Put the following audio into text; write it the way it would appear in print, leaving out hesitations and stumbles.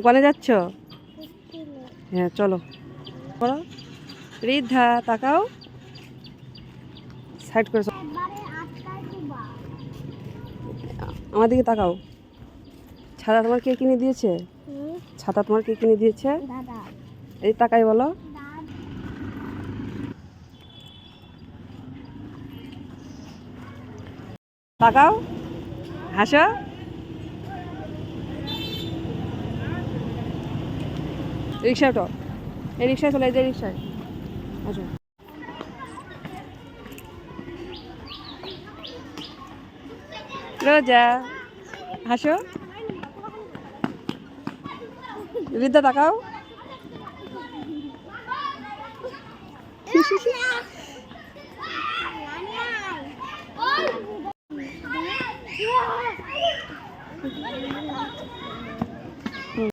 কোনে যাচ্ছ? হ্যাঁ চলো করো। রিদ্ধা তাকাও, সাইড করে আমার দিকে তাকাও। ছাতা তোমার কে কিনে দিয়েছে? ছাতা তোমার কে কিনে দিয়েছে? এই তাকাই বলো। তাকাও, হাসো। রিক্সা ওঠো, এই রিক্সায় চলে, এই যে রিক্সায় আসো। রোজা হাসো। রিদ্ধা তাকাও।